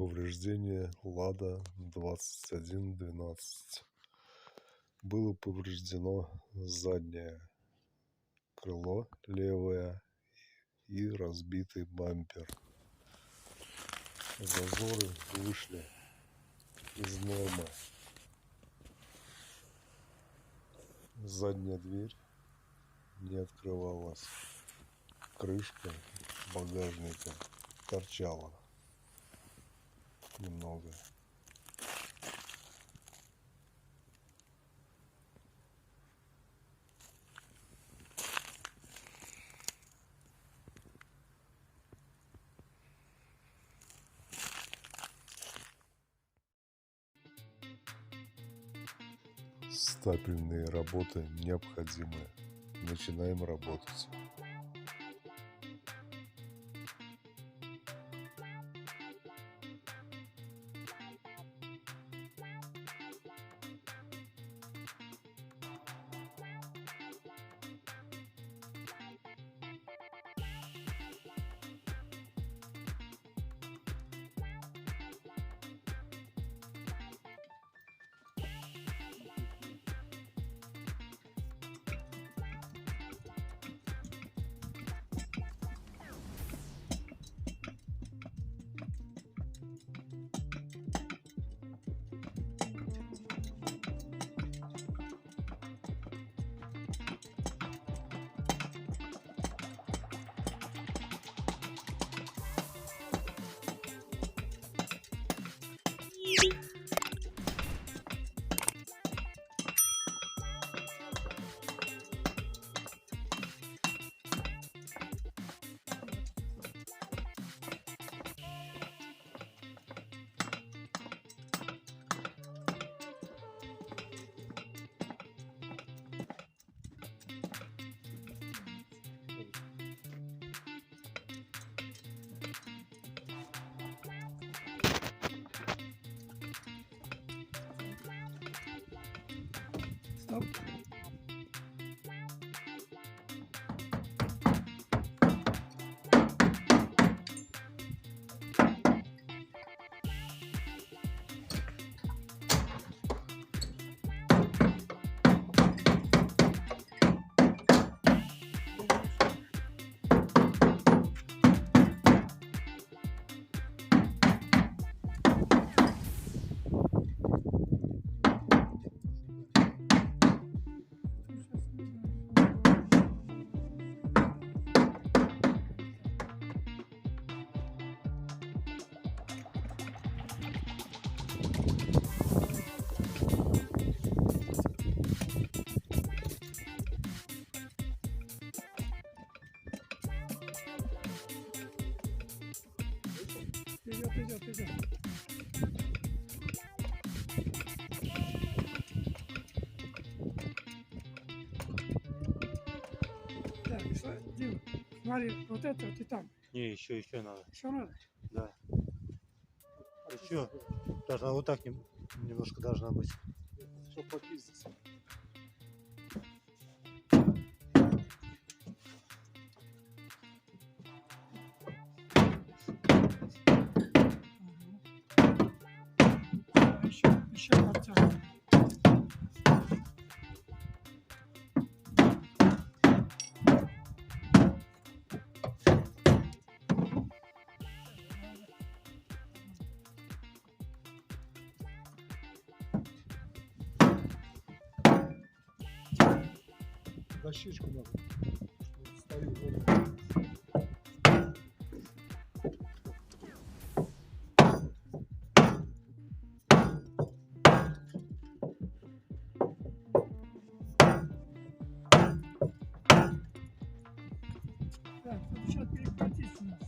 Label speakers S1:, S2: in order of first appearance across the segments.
S1: Повреждение Лада 2112. Было повреждено заднее крыло левое и разбитый бампер. Зазоры вышли из нормы. Задняя дверь не открывалась. Крышка багажника торчала немного. Стапельные работы необходимы. Начинаем работать.
S2: Стоп. Идет. Так, Дим, смотри, вот это вот и там.
S3: Не, еще надо.
S2: Еще надо?
S3: Да. Еще должна вот так немножко должна быть.
S1: Все попиздится.
S2: Еще подтягивай.
S1: Дощечку надо. Стою вот.
S2: Так, сейчас перекатись надо.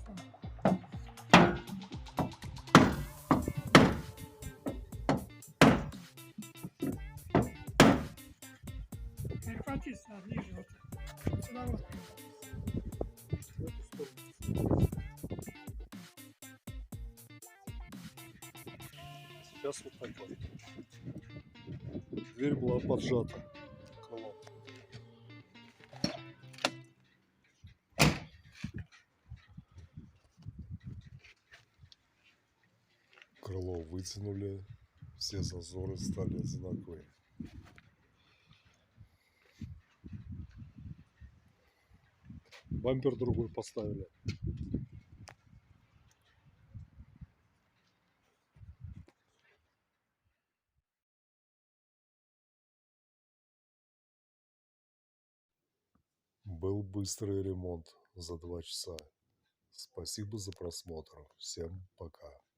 S2: Перекатись надо, ниже вот. Сюда вот.
S1: Сейчас вот такой. Дверь была поджата. Крыло.
S4: вытянули, все зазоры стали одинаковые.
S1: Бампер другой поставили.
S4: Был быстрый ремонт за 2 часа. Спасибо за просмотр. Всем пока.